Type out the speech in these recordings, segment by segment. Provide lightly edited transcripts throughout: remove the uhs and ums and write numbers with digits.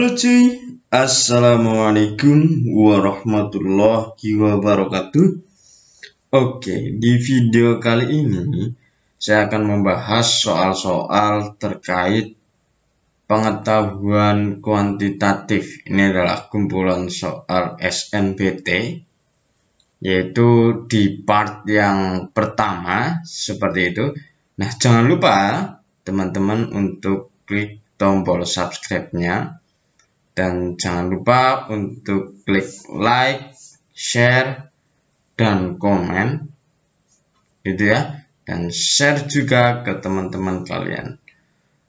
Halo cuy, Assalamualaikum warahmatullahi wabarakatuh. Oke, di video kali ini saya akan membahas soal-soal terkait pengetahuan kuantitatif. Ini adalah kumpulan soal SNBT, yaitu di part yang pertama seperti itu. Nah, jangan lupa teman-teman untuk klik tombol subscribe-nya, dan jangan lupa untuk klik like, share, dan komen, gitu ya, dan share juga ke teman-teman kalian.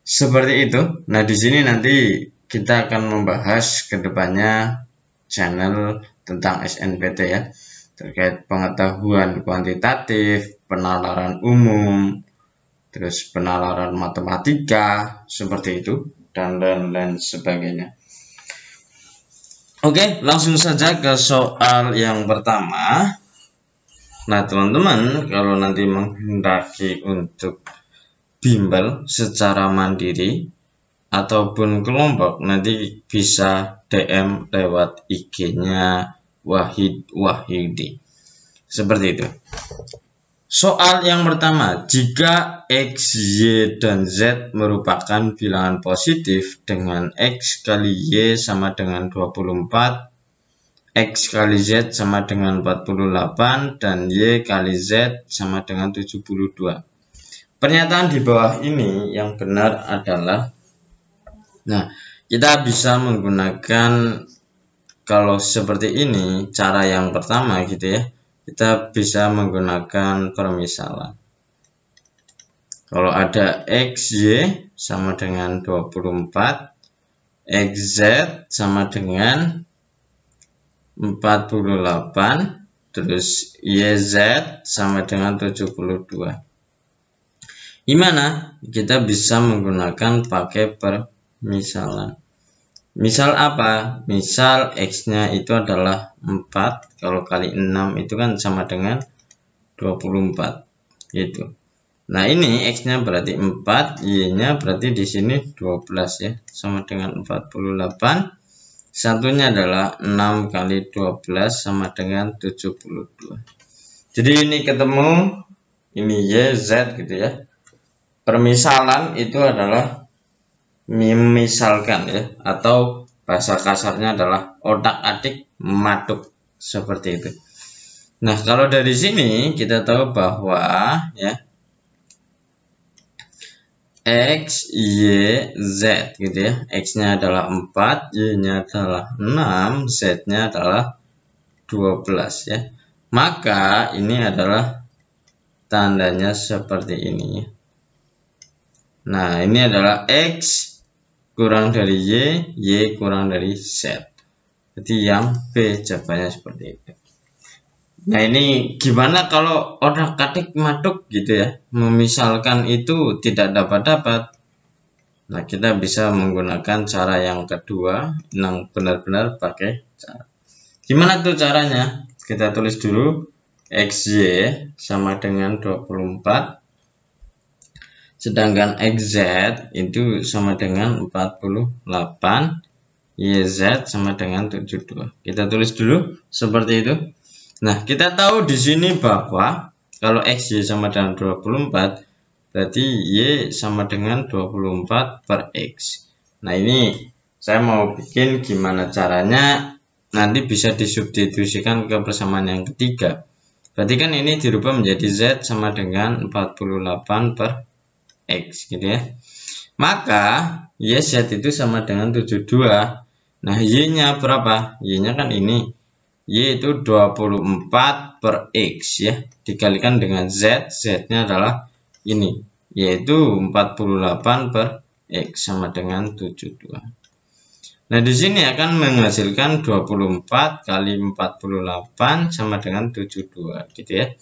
Seperti itu. Nah, di sini nanti kita akan membahas kedepannya channel tentang SNBT ya, terkait pengetahuan kuantitatif, penalaran umum, terus penalaran matematika, seperti itu, dan lain-lain sebagainya. Oke, langsung saja ke soal yang pertama. Nah, teman-teman, kalau nanti menghendaki untuk bimbel secara mandiri ataupun kelompok, nanti bisa DM lewat IG-nya Wahid Wahyudi. Seperti itu. Soal yang pertama, jika X, Y, dan Z merupakan bilangan positif dengan X kali Y sama dengan 24, X kali Z sama dengan 48, dan Y kali Z sama dengan 72. Pernyataan di bawah ini yang benar adalah, nah, kita bisa menggunakan, kalau seperti ini, cara yang pertama gitu ya, kita bisa menggunakan permisalan. Kalau ada X, Y sama dengan 24, X, Z sama dengan 48, terus Y, Z sama dengan 72. Gimana? Kita bisa menggunakan pakai permisalan. Misal apa? Misal X-nya itu adalah 4, kalau kali 6 itu kan sama dengan 24 gitu. Nah, ini X-nya berarti 4, Y-nya berarti di sini 12 ya, sama dengan 48. Satunya adalah 6 kali 12 sama dengan 72. Jadi ini ketemu, ini Y, Z gitu ya. Permisalan itu adalah memisalkan ya, atau bahasa kasarnya adalah otak-atik matuk, seperti itu. Nah, kalau dari sini kita tahu bahwa ya X, Y, Z gitu ya. X-nya adalah 4, Y-nya adalah 6, Z-nya adalah 12 ya. Maka ini adalah tandanya seperti ini ya. Nah, ini adalah X kurang dari Y, Y kurang dari Z. Jadi yang B jawabannya seperti itu. Nah, ini gimana kalau otak-atik matuk gitu ya, memisalkan itu tidak dapat. Nah, kita bisa menggunakan cara yang kedua, yang benar-benar pakai cara. Gimana tuh caranya? Kita tulis dulu XY sama dengan 24, sedangkan XZ itu sama dengan 48, YZ sama dengan 72. Kita tulis dulu seperti itu. Nah, kita tahu di sini bahwa kalau XY sama dengan 24, berarti Y sama dengan 24 per X. Nah, ini saya mau bikin gimana caranya, nanti bisa disubstitusikan ke persamaan yang ketiga. Berarti kan ini dirubah menjadi Z sama dengan 48 per X gitu ya. Maka YZ itu sama dengan 72. Nah, Y-nya berapa? Y-nya kan ini. Y itu 24 per X ya. Dikalikan dengan Z. Z-nya adalah ini, yaitu 48 per X sama dengan 72. Nah, di sini akan menghasilkan 24 kali 48 sama dengan 72 gitu ya.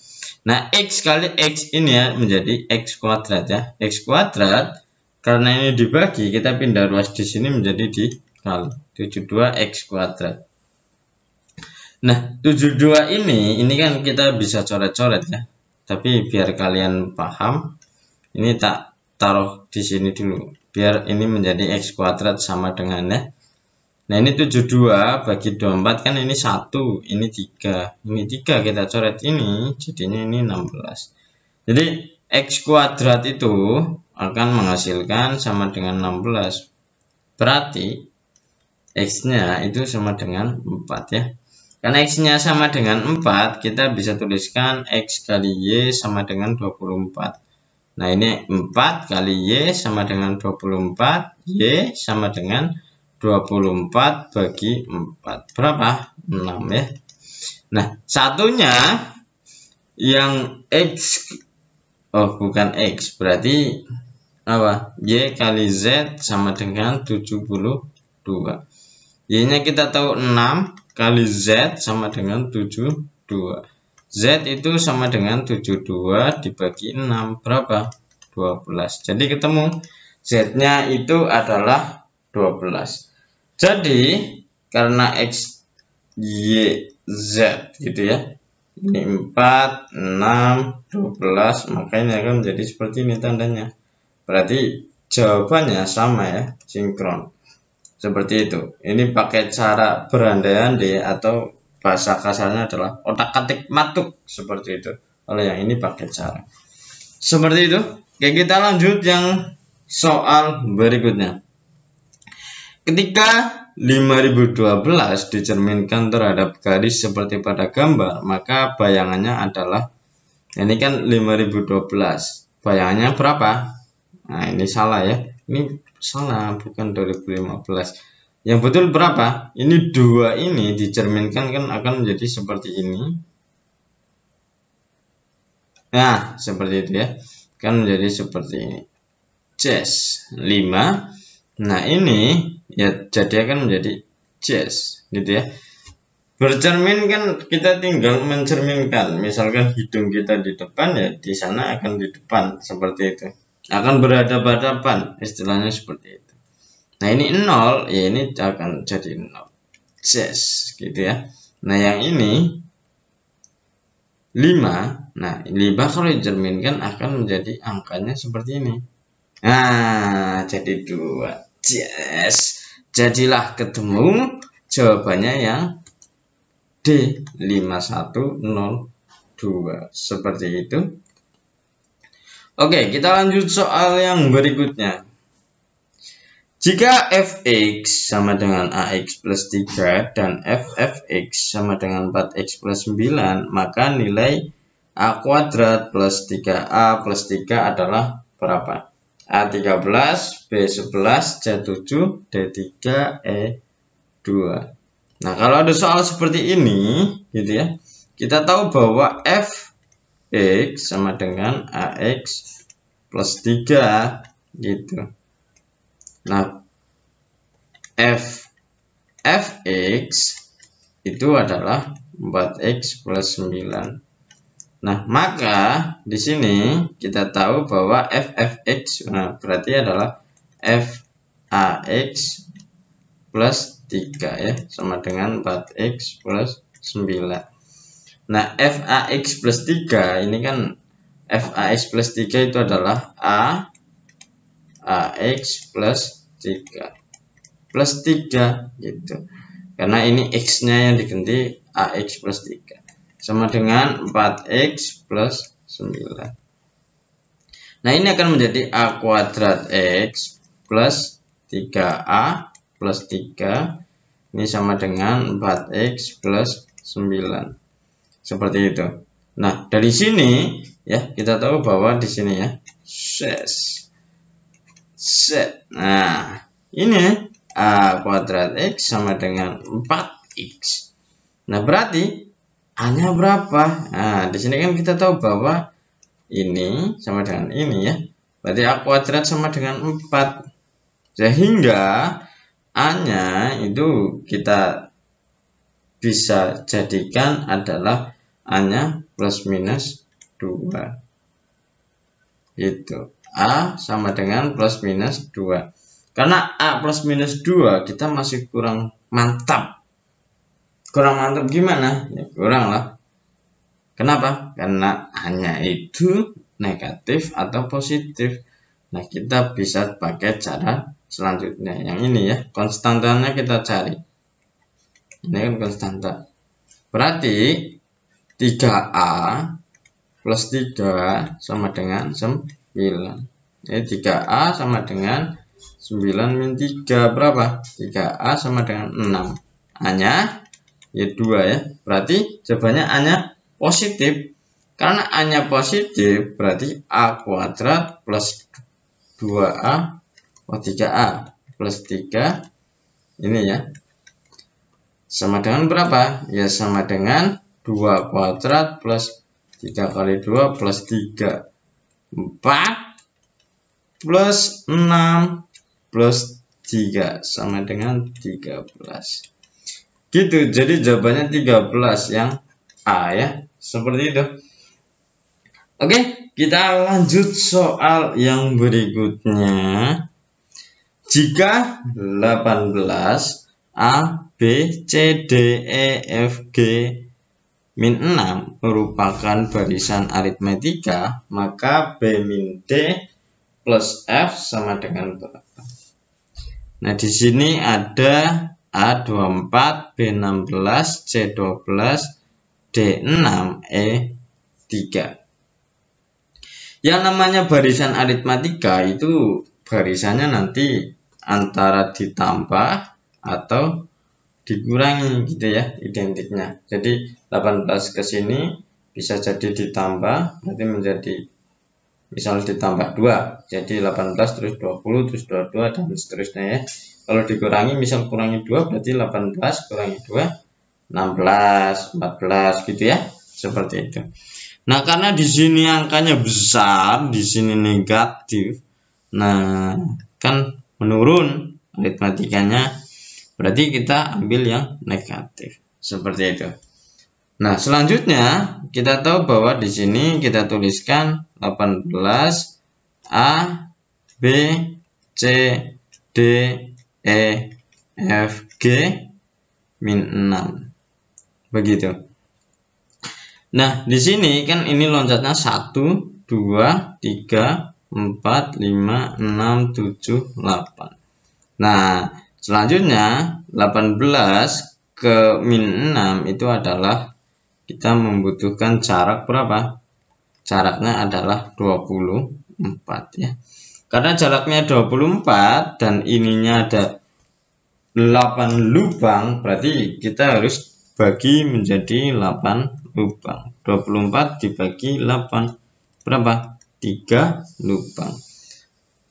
Nah, X kali X ini ya menjadi X kuadrat ya. X kuadrat, karena ini dibagi, kita pindah ruas di sini menjadi dikali 72 X kuadrat. Nah, 72 ini kan kita bisa coret-coret ya. Tapi biar kalian paham, ini tak taruh di sini dulu. Biar ini menjadi X kuadrat sama dengan ya Nah ini 72 bagi 24 kan ini 1, ini 3, ini 3 kita coret ini, jadinya ini 16. Jadi X kuadrat itu akan menghasilkan sama dengan 16. Berarti X-nya itu sama dengan 4 ya. Karena X-nya sama dengan 4, kita bisa tuliskan X kali Y sama dengan 24. Nah ini 4 kali Y sama dengan 24, Y sama dengan 24 bagi 4. Berapa? 6 ya. Nah satunya yang X, oh bukan X, berarti apa? Y kali Z sama dengan 72. Y-nya kita tahu 6 kali Z sama dengan 72. Z itu sama dengan 72 dibagi 6. Berapa? 12. Jadi ketemu Z-nya itu adalah 12. Jadi karena X, Y, Z gitu ya. Ini 4, 6, 12, makanya akan menjadi seperti ini tandanya. Berarti jawabannya sama ya, sinkron. Seperti itu. Ini pakai cara berandai-andai atau bahasa kasarnya adalah otak-atik matuk seperti itu. Kalau yang ini pakai cara seperti itu. Oke, kita lanjut yang soal berikutnya. Ketika 5012 dicerminkan terhadap garis seperti pada gambar, maka bayangannya adalah, ini kan 5012. Bayangannya berapa? Nah, ini salah ya. Ini salah, bukan 2015. Yang betul berapa? Ini 2 ini dicerminkan kan akan menjadi seperti ini. Nah, seperti itu ya. Kan menjadi seperti ini. Jazz 5. Nah, ini ya jadi akan menjadi jazz gitu ya. Bercermin kan kita tinggal mencerminkan. Misalkan hidung kita di depan, ya di sana akan di depan seperti itu. Akan berhadapan-hadapan, istilahnya seperti itu. Nah, ini 0, ya ini akan jadi 0. Jazz gitu ya. Nah, yang ini 5. Nah, 5 kalau dicerminkan akan menjadi angkanya seperti ini. Nah, jadi 2. Yes. Jadilah ketemu jawabannya yang D, 5102. Seperti itu. Oke, kita lanjut soal yang berikutnya. Jika fx sama dengan ax plus 3 dan ffx sama dengan 4x plus 9, maka nilai a kuadrat plus 3a plus 3 adalah berapa? A13, B11, C7, D3, E2. Nah, kalau ada soal seperti ini, gitu ya, kita tahu bahwa fx sama dengan ax plus 3, gitu. Nah, fx itu adalah 4x plus 9. Nah, maka di sini kita tahu bahwa ffx, nah, berarti adalah fax plus 3 ya, sama dengan 4x plus 9. Nah, fax plus 3 ini kan fax plus 3 itu adalah ax plus 3 plus 3 gitu. Karena ini x-nya yang diganti ax plus 3. Sama dengan 4x plus 9. Nah, ini akan menjadi a kuadrat x plus 3a plus 3. Ini sama dengan 4x plus 9. Seperti itu. Nah, dari sini ya kita tahu bahwa di sini ya set. Nah, ini a kuadrat x sama dengan 4x. Nah, berarti A-nya berapa? Nah, di sini kan kita tahu bahwa ini sama dengan ini ya. Berarti A kuadrat sama dengan 4. Sehingga A-nya itu kita bisa jadikan adalah A-nya plus minus 2. Itu. A sama dengan plus minus 2. Karena A plus minus 2 kita masih kurang mantap. Kurang mantap gimana? Ya kurang lah. Kenapa? Karena hanya itu negatif atau positif. Nah, kita bisa pakai cara selanjutnya yang ini ya, konstantanya kita cari. Ini kan konstanta. Berarti 3A plus 3 sama dengan 9. Ini 3A sama dengan 9 min 3 berapa? 3A sama dengan 6. A-nya ya 2 ya. Berarti jawabannya A-nya positif. Karena A-nya positif berarti A kuadrat plus 2A 3A plus 3 ini ya. Sama dengan berapa? Ya sama dengan 2 kuadrat plus 3 kali 2 plus 3. 4 plus 6 plus 3 sama dengan 13. Gitu, jadi jawabannya 13 yang A ya. Seperti itu. Oke, kita lanjut soal yang berikutnya. Jika 18 A, B, C, D, E, F, G, min 6 merupakan barisan aritmetika, maka B min D plus F sama dengan berapa? Nah, di sini ada A24, B16, C12, D6, E3. Yang namanya barisan aritmatika itu barisannya nanti antara ditambah atau dikurangi gitu ya, identiknya. Jadi 18 ke sini bisa jadi ditambah, berarti menjadi misal ditambah 2, jadi 18 terus 20 terus 22 dan seterusnya ya. Kalau dikurangi misal kurangi 2 berarti 18 kurangi 2 16, 14 gitu ya. Seperti itu. Nah, karena di sini angkanya besar, di sini negatif. Nah, kan menurun aritmatikanya. Berarti kita ambil yang negatif. Seperti itu. Nah, selanjutnya kita tahu bahwa di sini kita tuliskan 18 A, B, C, D, E, F, G, min 6. Begitu. Nah, di sini kan ini loncatnya 1, 2, 3, 4, 5, 6, 7, 8. Nah, selanjutnya 18 ke min 6 itu adalah kita membutuhkan jarak berapa? Jaraknya adalah 24 ya. Karena jaraknya 24 dan ininya ada 8 lubang, berarti kita harus bagi menjadi 8 lubang. 24 dibagi 8 berapa? 3 lubang.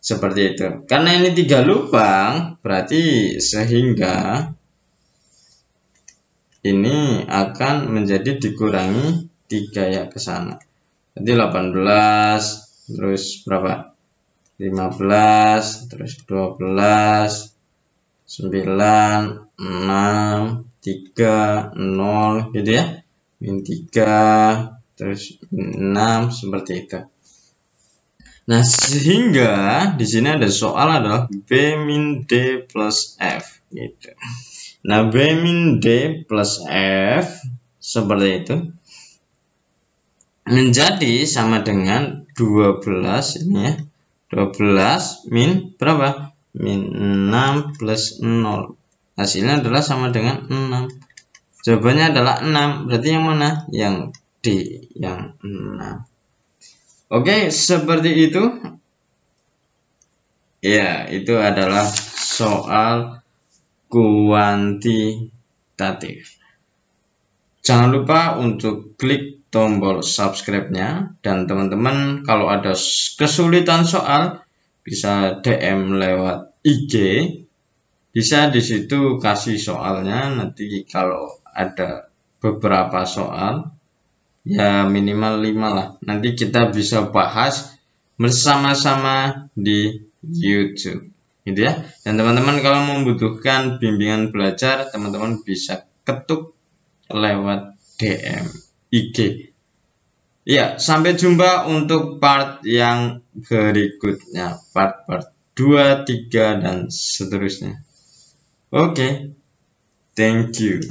Seperti itu. Karena ini 3 lubang, berarti sehingga ini akan menjadi dikurangi 3 ya ke sana. Jadi 18 terus berapa? 15 terus 12 9 6 3 0 gitu ya. Min 3 terus min 6 seperti itu. Nah, sehingga di sini ada soal adalah B min D plus F gitu. Nah, B min D plus F seperti itu menjadi sama dengan 12 ini ya. 12 min berapa? Min 6 plus 0. Hasilnya adalah sama dengan 6. Jawabannya adalah 6. Berarti yang mana? Yang D, yang 6. Oke, seperti itu. Ya, itu adalah soal kuantitatif. Jangan lupa untuk klik tombol subscribe-nya, dan teman-teman kalau ada kesulitan soal bisa DM lewat IG. Bisa di situ kasih soalnya, nanti kalau ada beberapa soal ya minimal 5 lah, nanti kita bisa bahas bersama-sama di YouTube gitu ya. Dan teman-teman kalau membutuhkan bimbingan belajar, teman-teman bisa ketuk lewat DM IG. Ya, sampai jumpa untuk part yang berikutnya, part 2, 3 dan seterusnya. Oke, thank you.